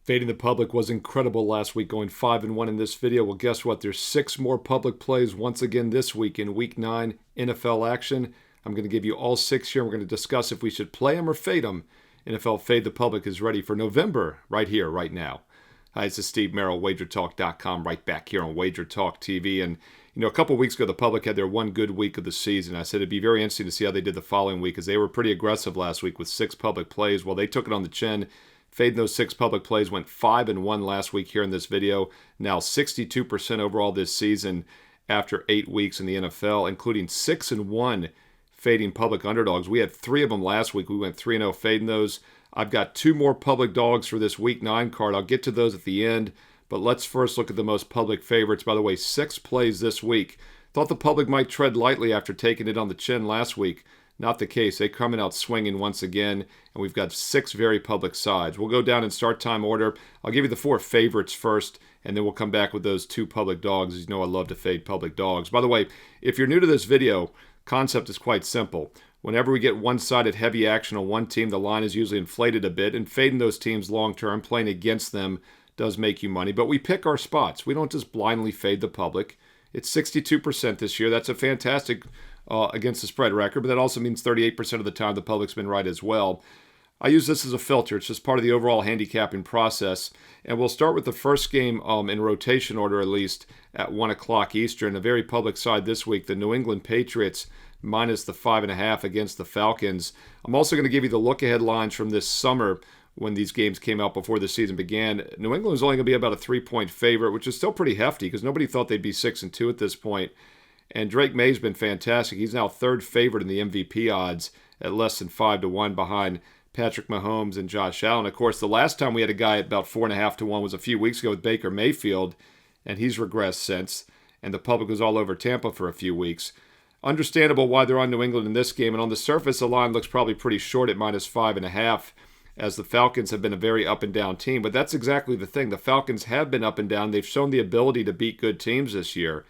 Fading the public was incredible last week, going 5-1 in this video. Well, guess what? There's 6 more public plays once again this week in Week 9 NFL action. I'm going to give you all 6 here. We're going to discuss if we should play them or fade them. NFL Fade the Public is ready for November right here, right now. Hi, this is Steve Merril, WagerTalk.com, right back here on WagerTalk TV. And, a couple weeks ago, the public had their one good week of the season. I said it'd be very interesting to see how they did the following week, because they were pretty aggressive last week with 6 public plays. Well, they took it on the chin. Fading those 6 public plays, went 5-1 last week here in this video. Now 62% overall this season after 8 weeks in the NFL, including 6-1 fading public underdogs. We had 3 of them last week. We went 3-0 fading those. I've got 2 more public dogs for this Week 9 card. I'll get to those at the end, but let's first look at the most public favorites. By the way, 6 plays this week. Thought the public might tread lightly after taking it on the chin last week. Not the case. They're coming out swinging once again, and we've got 6 very public sides. We'll go down in start time order. I'll give you the 4 favorites first, and then we'll come back with those 2 public dogs. You know I love to fade public dogs. By the way, if you're new to this video, concept is quite simple. Whenever we get one-sided heavy action on one team, the line is usually inflated a bit, and fading those teams long-term, playing against them, does make you money. But we pick our spots. We don't just blindly fade the public. It's 62% this year. That's a fantastic against the spread record, but that also means 38% of the time the public's been right as well. I use this as a filter. It's just part of the overall handicapping process. And we'll start with the first game in rotation order, at least, at 1 o'clock Eastern. A very public side this week, the New England Patriots minus the 5.5 against the Falcons. I'm also going to give you the look-ahead lines from this summer when these games came out before the season began. New England was only going to be about a 3-point favorite, which is still pretty hefty because nobody thought they'd be 6-2 at this point. And Drake May's been fantastic. He's now third favorite in the MVP odds at less than 5-1 behind Patrick Mahomes and Josh Allen. Of course, the last time we had a guy at about 4.5-1 was a few weeks ago with Baker Mayfield, and he's regressed since. And the public was all over Tampa for a few weeks. Understandable why they're on New England in this game. And on the surface, the line looks probably pretty short at minus 5.5, as the Falcons have been a very up-and-down team. But that's exactly the thing. The Falcons have been up and down. They've shown the ability to beat good teams this year.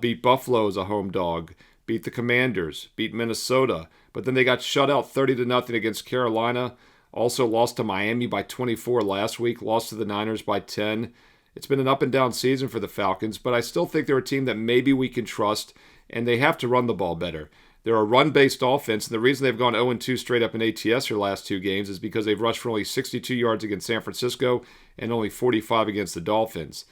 Beat Buffalo as a home dog, beat the Commanders, beat Minnesota, but then they got shut out 30-0 against Carolina. Also lost to Miami by 24 last week, lost to the Niners by 10. It's been an up-and-down season for the Falcons, but I still think they're a team that maybe we can trust, and they have to run the ball better. They're a run-based offense, and the reason they've gone 0-2 straight up in ATS their last 2 games is because they've rushed for only 62 yards against San Francisco and only 45 against the Dolphins.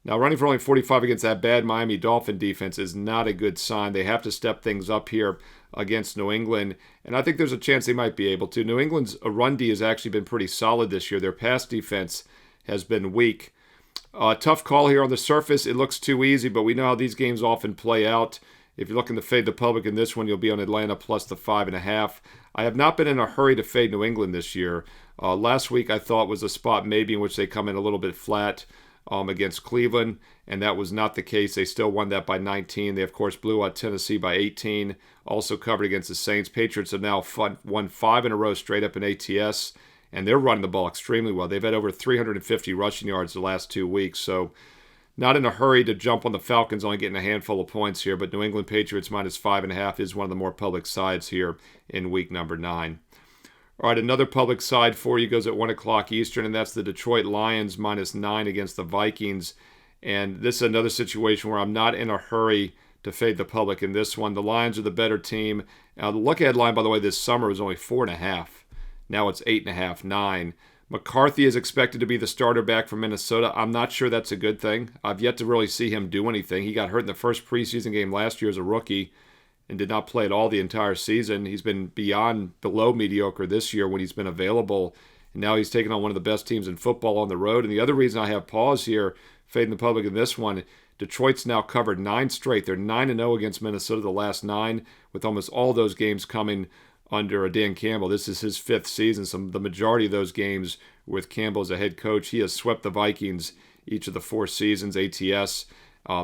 Now, running for only 45 against that bad Miami Dolphin defense is not a good sign. They have to step things up here against New England, and I think there's a chance they might be able to. New England's run D has actually been pretty solid this year. Their pass defense has been weak. Tough call here on the surface. It looks too easy, but we know how these games often play out. If you're looking to fade the public in this one, you'll be on Atlanta plus the 5.5. I have not been in a hurry to fade New England this year. Last week I thought was a spot maybe in which they come in a little bit flat against Cleveland, and that was not the case. They still won that by 19. They, of course, blew out Tennessee by 18. Also covered against the Saints. Patriots have now won 5 in a row straight up in ATS, and they're running the ball extremely well. They've had over 350 rushing yards the last 2 weeks, so not in a hurry to jump on the Falcons, only getting a handful of points here, but New England Patriots minus 5.5 is one of the more public sides here in week number 9. All right, another public side for you goes at 1 o'clock Eastern, and that's the Detroit Lions minus 9 against the Vikings. And this is another situation where I'm not in a hurry to fade the public in this one. The Lions are the better team. Now, the look-ahead line, by the way, this summer was only 4.5. Now it's 8.5, 9. McCarthy is expected to be the starter back from Minnesota. I'm not sure that's a good thing. I've yet to really see him do anything. He got hurt in the first preseason game last year as a rookie and did not play at all the entire season. He's been below mediocre this year when he's been available. And now he's taking on one of the best teams in football on the road. And the other reason I have pause here, fading the public in this one, Detroit's now covered 9 straight. They're 9-0 against Minnesota the last 9, with almost all those games coming under Dan Campbell. This is his 5th season. The majority of those games with Campbell as a head coach. He has swept the Vikings each of the 4 seasons, ATS.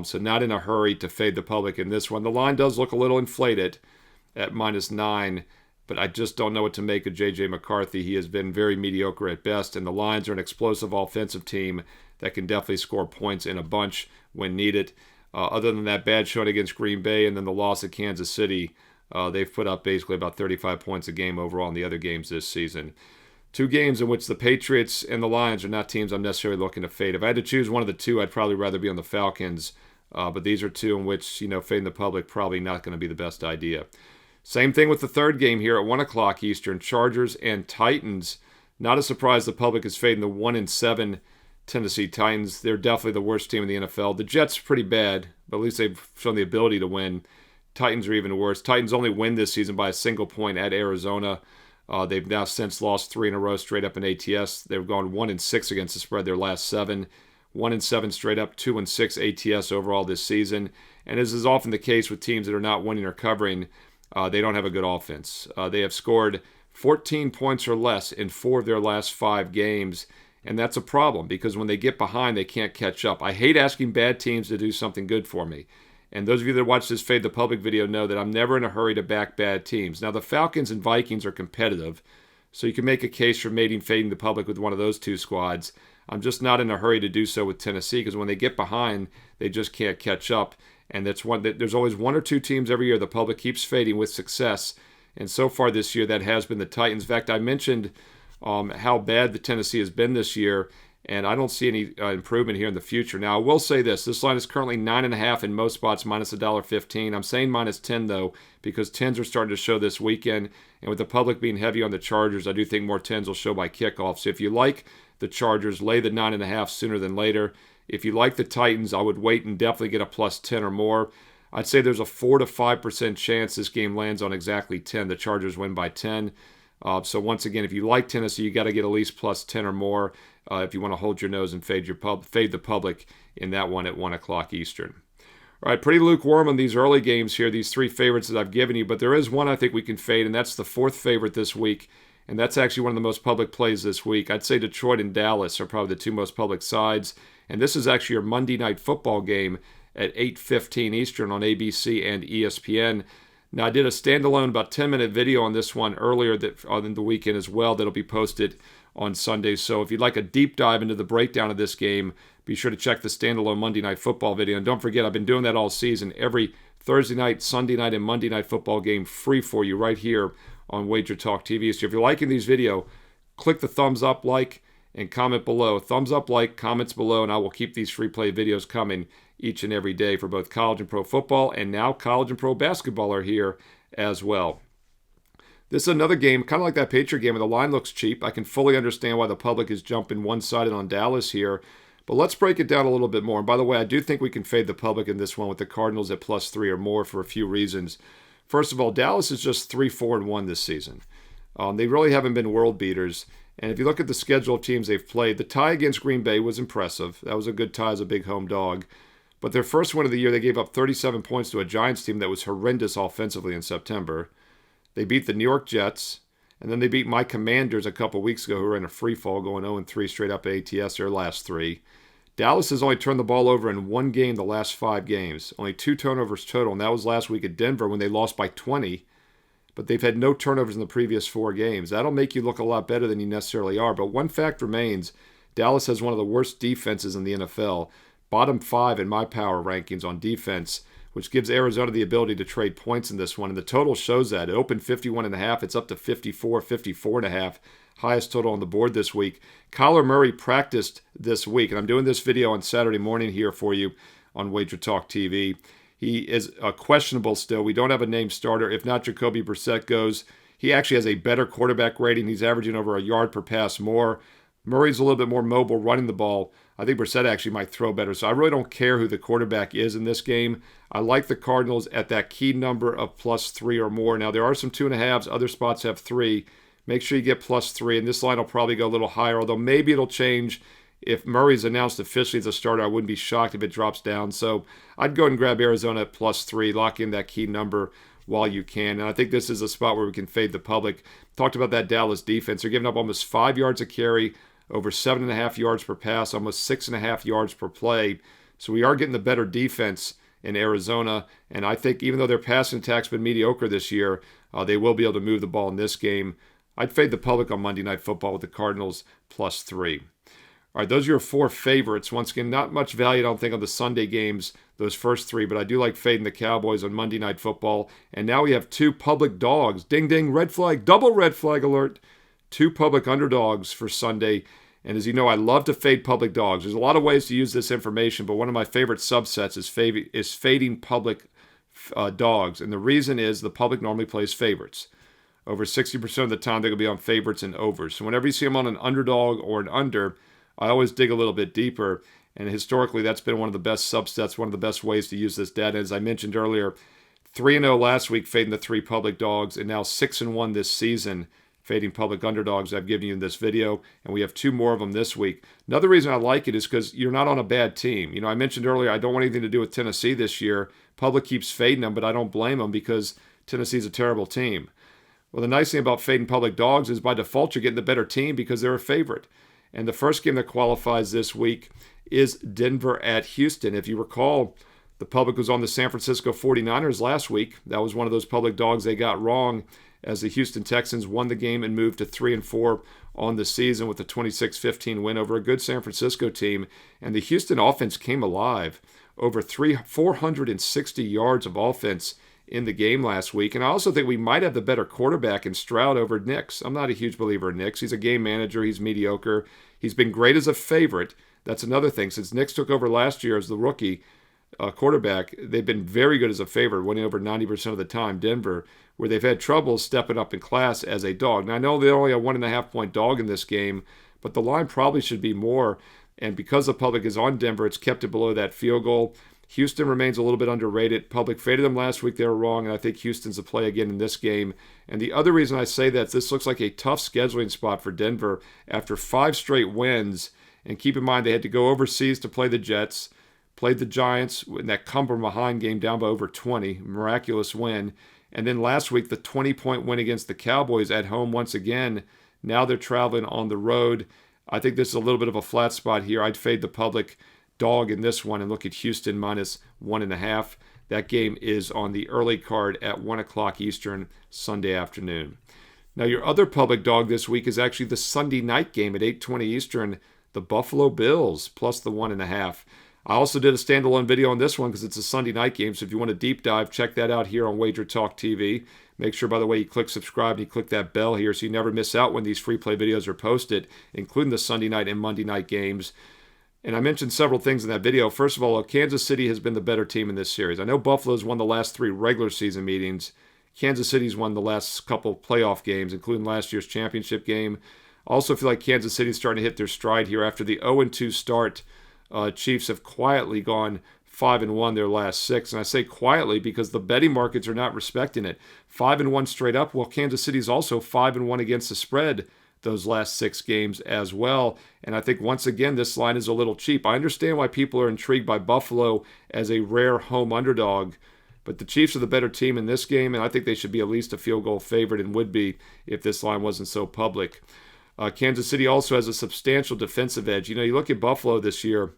So not in a hurry to fade the public in this one. The line does look a little inflated at minus 9, but I just don't know what to make of J.J. McCarthy. He has been very mediocre at best, and the Lions are an explosive offensive team that can definitely score points in a bunch when needed. Other than that bad showing against Green Bay and then the loss at Kansas City, they've put up basically about 35 points a game overall in the other games this season. Two games in which the Patriots and the Lions are not teams I'm necessarily looking to fade. If I had to choose one of the two, I'd probably rather be on the Falcons. But these are two in which, fading the public probably not going to be the best idea. Same thing with the third game here at 1 o'clock Eastern, Chargers and Titans. Not a surprise the public is fading the 1-7 Tennessee Titans. They're definitely the worst team in the NFL. The Jets are pretty bad, but at least they've shown the ability to win. Titans are even worse. Titans only win this season by a single point at Arizona. They've now since lost 3 in a row straight up in ATS. They've gone 1-6 against the spread their last 7. 1-7 straight up, 2-6 ATS overall this season. And as is often the case with teams that are not winning or covering, they don't have a good offense. They have scored 14 points or less in 4 of their last 5 games. And that's a problem because when they get behind, they can't catch up. I hate asking bad teams to do something good for me. And those of you that watch this Fade the Public video know that I'm never in a hurry to back bad teams. Now, the Falcons and Vikings are competitive, so you can make a case for fading the public with one of those two squads. I'm just not in a hurry to do so with Tennessee because when they get behind, they just can't catch up. And there's always one or two teams every year the public keeps fading with success. And so far this year, that has been the Titans. In fact, I mentioned how bad the Tennessee has been this year, and I don't see any improvement here in the future. Now, I will say this line is currently 9.5 in most spots, minus $1.15. I'm saying minus 10, though, because 10s are starting to show this weekend, and with the public being heavy on the Chargers, I do think more 10s will show by kickoff. So if you like the Chargers, lay the 9.5 sooner than later. If you like the Titans, I would wait and definitely get a plus 10 or more. I'd say there's a 4 to 5% chance this game lands on exactly 10. The Chargers win by 10. So once again, if you like Tennessee, you got to get at least plus 10 or more if you want to hold your nose and fade the public in that one at 1 o'clock Eastern. All right, pretty lukewarm on these early games here, these 3 favorites that I've given you, but there is one I think we can fade, and that's the 4th favorite this week, and that's actually one of the most public plays this week. I'd say Detroit and Dallas are probably the 2 most public sides, and this is actually your Monday Night Football game at 8:15 Eastern on ABC and ESPN. Now, I did a standalone about 10-minute video on this one earlier in the weekend as well that'll be posted on Sunday. So if you'd like a deep dive into the breakdown of this game, be sure to check the standalone Monday Night Football video. And don't forget, I've been doing that all season. Every Thursday night, Sunday night, and Monday Night Football game free for you right here on WagerTalk TV. So if you're liking these videos, click the thumbs up, like, and comment below. Thumbs up, like, comments below, and I will keep these free play videos coming each and every day for both college and pro football, and now college and pro basketball are here as well. This is another game, kind of like that Patriot game, where the line looks cheap. I can fully understand why the public is jumping one-sided on Dallas here, but let's break it down a little bit more. And by the way, I do think we can fade the public in this one with the Cardinals at plus 3 or more for a few reasons. First of all, Dallas is just 3-4-1 this season. They really haven't been world beaters. And if you look at the schedule of teams they've played, the tie against Green Bay was impressive. That was a good tie as a big home dog. But their first win of the year, they gave up 37 points to a Giants team that was horrendous offensively in September. They beat the New York Jets, and then they beat my Commanders a couple weeks ago, who were in a free fall, going 0-3 straight up at ATS their last 3. Dallas has only turned the ball over in one game the last 5 games. Only 2 turnovers total, and that was last week at Denver when they lost by 20. But they've had no turnovers in the previous 4 games. That'll make you look a lot better than you necessarily are. But one fact remains, Dallas has one of the worst defenses in the NFL. Bottom 5 in my power rankings on defense, which gives Arizona the ability to trade points in this one. And the total shows that. It opened 51.5. It's up to 54, 54.5. Highest total on the board this week. Kyler Murray practiced this week. And I'm doing this video on Saturday morning here for you on WagerTalk TV. He is questionable still. We don't have a named starter. If not, Jacoby Brissett goes. He actually has a better quarterback rating. He's averaging over a yard per pass more. Murray's a little bit more mobile running the ball. I think Brissett actually might throw better. So I really don't care who the quarterback is in this game. I like the Cardinals at that key number of plus 3 or more. Now, there are some 2.5s. Other spots have 3. Make sure you get plus 3. And this line will probably go a little higher, although maybe it'll change. If Murray's announced officially as a starter, I wouldn't be shocked if it drops down. So I'd go and grab Arizona at plus 3. Lock in that key number while you can. And I think this is a spot where we can fade the public. Talked about that Dallas defense. They're giving up almost 5 yards a carry, over 7.5 yards per pass, almost 6.5 yards per play. So we are getting the better defense in Arizona. And I think even though their passing attack's been mediocre this year, they will be able to move the ball in this game. I'd fade the public on Monday Night Football with the Cardinals plus 3. All right, those are your 4 favorites. Once again, not much value, I don't think, on the Sunday games, those first 3, but I do like fading the Cowboys on Monday Night Football. And now we have 2 public dogs. Ding, ding, red flag, double red flag alert. 2 public underdogs for Sunday. And as you know, I love to fade public dogs. There's a lot of ways to use this information, but one of my favorite subsets is fading public dogs. And the reason is the public normally plays favorites. Over 60% of the time, they're going to be on favorites and overs. So whenever you see them on an underdog or an under, I always dig a little bit deeper. And historically, that's been one of the best subsets, one of the best ways to use this data. As I mentioned earlier, 3-0 last week fading the 3 public dogs, and now 6-1 this season fading public underdogs I've given you in this video, and we have 2 more of them this week. Another reason I like it is because you're not on a bad team. You know, I mentioned earlier I don't want anything to do with Tennessee this year. Public keeps fading them, but I don't blame them because Tennessee's a terrible team. Well, the nice thing about fading public dogs is by default you're getting the better team because they're a favorite. And the first game that qualifies this week is Denver at Houston. If you recall, the public was on the San Francisco 49ers last week. That was one of those public dogs they got wrong as the Houston Texans won the game and moved to 3-4 on the season with a 26-15 win over a good San Francisco team. And the Houston offense came alive. Over 460 yards of offense in the game last week. And I also think we might have the better quarterback in Stroud over Nix. I'm not a huge believer in Nix. He's a game manager. He's mediocre. He's been great as a favorite. That's another thing. Since Nix took over last year as the rookie quarterback, they've been very good as a favorite, winning over 90% of the time. Denver, where they've had trouble stepping up in class as a dog. Now, I know they're only a 1.5-point dog in this game, but the line probably should be more. And because the public is on Denver, it's kept it below that field goal. Houston remains a little bit underrated. Public faded them last week. They were wrong, and I think Houston's a play again in this game. And the other reason I say that is this looks like a tough scheduling spot for Denver after 5 straight wins. And keep in mind, they had to go overseas to play the Jets, played the Giants in that come from behind game down by over 20, miraculous win. And then last week, the 20-point win against the Cowboys at home once again. Now they're traveling on the road. I think this is a little bit of a flat spot here. I'd fade the public dog in this one and look at Houston minus 1.5. That game is on the early card at 1 o'clock Eastern Sunday afternoon. Now your other public dog this week is actually the Sunday night game at 8:20 Eastern, the Buffalo Bills plus the 1.5. I also did a standalone video on this one because it's a Sunday night game, so if you want a deep dive, check that out here on WagerTalk TV. Make sure, by the way, you click subscribe and you click that bell here so you never miss out when these free play videos are posted, including the Sunday night and Monday night games. And I mentioned several things in that video. First of all, Kansas City has been the better team in this series. I know Buffalo's won the last 3 regular season meetings. Kansas City's won the last couple playoff games, including last year's championship game. I also feel like Kansas City's starting to hit their stride here. After the 0-2 start, Chiefs have quietly gone 5-1 their last 6. And I say quietly because the betting markets are not respecting it. 5-1 straight up. Well, Kansas City's also 5-1 against the spread those last 6 games as well. And I think once again, this line is a little cheap. I understand why people are intrigued by Buffalo as a rare home underdog, but the Chiefs are the better team in this game, and I think they should be at least a field goal favorite and would be if this line wasn't so public. Kansas City also has a substantial defensive edge. You know, you look at Buffalo this year,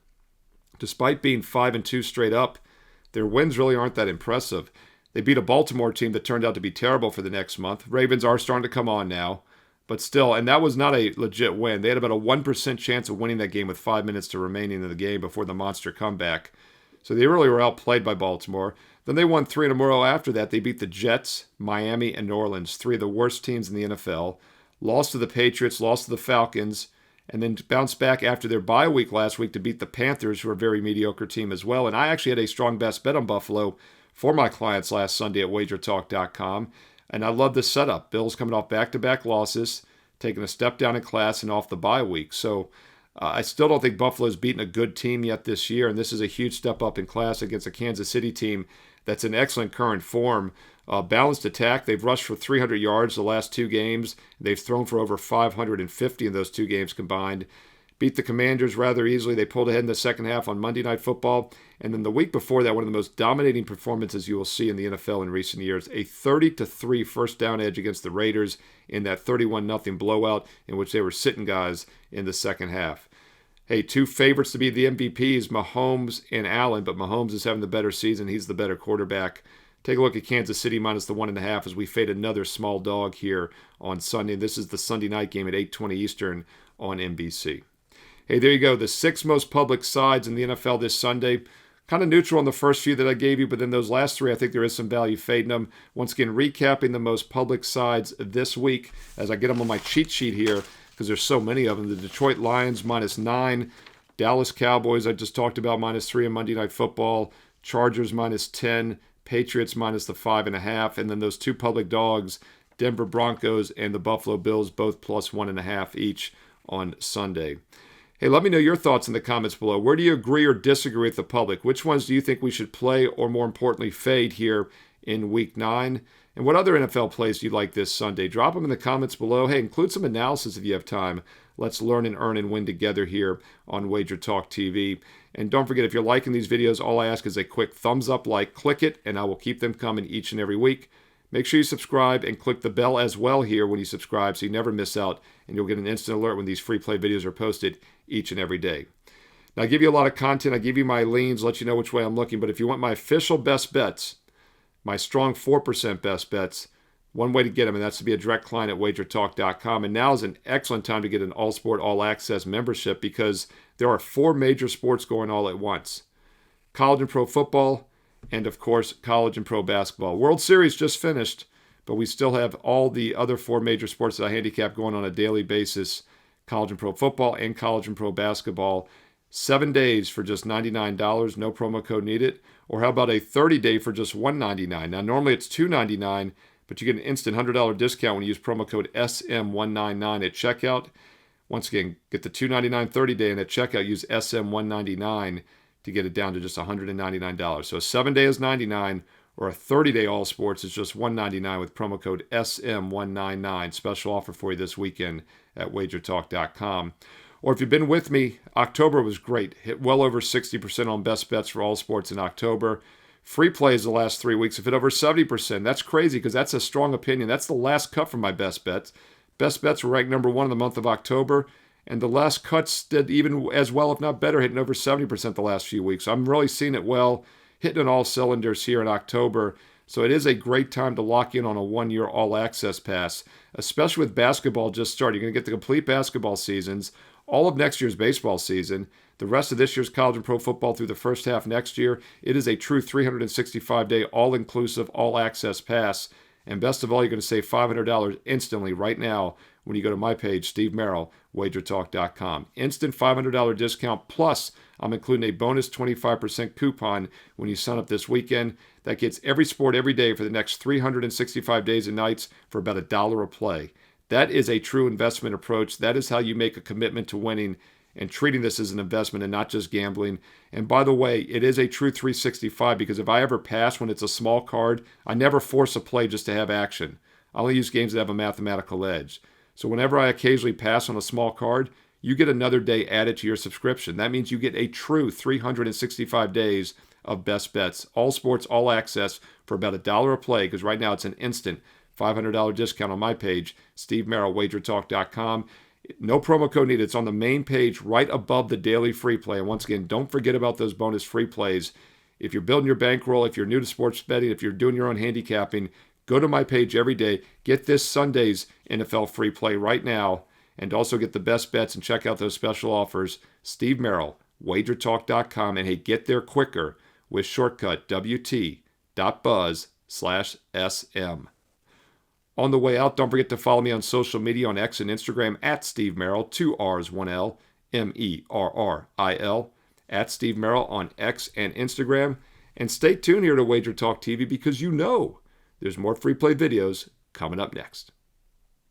despite being 5-2 straight up, their wins really aren't that impressive. They beat a Baltimore team that turned out to be terrible for the next month. Ravens are starting to come on now. But still, and that was not a legit win. They had about a 1% chance of winning that game with 5 minutes to remaining in the game before the monster comeback. So they really were outplayed by Baltimore. Then they won 3 in a row after that. They beat the Jets, Miami, and New Orleans, 3 of the worst teams in the NFL. Lost to the Patriots, lost to the Falcons, and then bounced back after their bye week last week to beat the Panthers, who are a very mediocre team as well. And I actually had a strong best bet on Buffalo for my clients last Sunday at WagerTalk.com. And I love this setup. Bills coming off back-to-back losses, taking a step down in class and off the bye week. So I still don't think Buffalo's beaten a good team yet this year, and this is a huge step up in class against a Kansas City team that's in excellent current form. Balanced attack. They've rushed for 300 yards the last 2 games. They've thrown for over 550 in those 2 games combined. Beat the Commanders rather easily. They pulled ahead in the second half on Monday Night Football. And then the week before that, one of the most dominating performances you will see in the NFL in recent years, a 30-3 first down edge against the Raiders in that 31-0 blowout in which they were sitting guys in the second half. Hey, 2 favorites to be the MVPs, Mahomes and Allen, but Mahomes is having the better season. He's the better quarterback. Take a look at Kansas City minus the 1.5 as we fade another small dog here on Sunday. This is the Sunday night game at 8:20 Eastern on NBC. Hey, there you go. The 6 most public sides in the NFL this Sunday. Kind of neutral on the first few that I gave you, but then those last three, I think there is some value fading them. Once again, recapping the most public sides this week as I get them on my cheat sheet here, because there's so many of them. The Detroit Lions -9, Dallas Cowboys I just talked about -3 on Monday Night Football, Chargers -10, Patriots minus the 5.5, and then those two public dogs, Denver Broncos and the Buffalo Bills, both +1.5 each on Sunday. Hey, let me know your thoughts in the comments below. Where do you agree or disagree with the public? Which ones do you think we should play or, more importantly, fade here in Week 9? And what other NFL plays do you like this Sunday? Drop them in the comments below. Hey, include some analysis if you have time. Let's learn and earn and win together here on WagerTalk TV. And don't forget, if you're liking these videos, all I ask is a quick thumbs up, click it, and I will keep them coming each and every week. Make sure you subscribe and click the bell as well here when you subscribe so you never miss out, and you'll get an instant alert when these free play videos are posted each and every day. Now, I give you a lot of content. I give you my leans, let you know which way I'm looking. But if you want my official best bets, my strong 4% best bets, one way to get them, and that's to be a direct client at WagerTalk.com. And now is an excellent time to get an all-sport, all-access membership because there are 4 major sports going all at once. College and pro football, and, of course, college and pro basketball. World Series just finished, but we still have all the other 4 major sports that I handicap going on a daily basis. College and pro football and college and pro basketball. 7 days for just $99, no promo code needed. Or how about a 30-day for just $199? Now, normally it's $299, but you get an instant $100 discount when you use promo code SM199 at checkout. Once again, get the $299 30-day, and at checkout, use SM199 to get it down to just $199. So a 7-day is $99, or a 30-day all sports is just $199 with promo code SM199. Special offer for you this weekend at WagerTalk.com. Or if you've been with me, October was great. Hit well over 60% on best bets for all sports in October. Free plays the last 3 weeks have hit over 70%. That's crazy because that's a strong opinion. That's the last cut from my best bets. Best bets were ranked number 1 in the month of October. And the last cuts did even as well, if not better, hitting over 70% the last few weeks. So I'm really seeing it well, hitting on all cylinders here in October. So it is a great time to lock in on a 1-year all-access pass, especially with basketball just starting. You're going to get the complete basketball seasons, all of next year's baseball season, the rest of this year's college and pro football through the first half next year. It is a true 365-day, all-inclusive, all-access pass. And best of all, you're going to save $500 instantly right now when you go to my page, Steve Merril, WagerTalk.com. Instant $500 discount, plus I'm including a bonus 25% coupon when you sign up this weekend. That gets every sport every day for the next 365 days and nights for about $1 a play. That is a true investment approach. That is how you make a commitment to winning and treating this as an investment and not just gambling. And by the way, it is a true 365 because if I ever pass when it's a small card, I never force a play just to have action. I only use games that have a mathematical edge. So whenever I occasionally pass on a small card, you get another day added to your subscription. That means you get a true 365 days of best bets. All sports, all access for about $1 a play because right now it's an instant $500 discount on my page, Steve Merril, WagerTalk.com. No promo code needed. It's on the main page right above the daily free play. And once again, don't forget about those bonus free plays. If you're building your bankroll, if you're new to sports betting, if you're doing your own handicapping, go to my page every day. Get this Sunday's NFL free play right now. And also get the best bets and check out those special offers. Steve Merril, WagerTalk.com. And hey, get there quicker with shortcut WT.buzz/SM. On the way out, don't forget to follow me on social media on X and Instagram at Steve Merril, 2 R's, 1 L, Merril, at Steve Merril on X and Instagram. And stay tuned here to WagerTalk TV because you know there's more free play videos coming up next.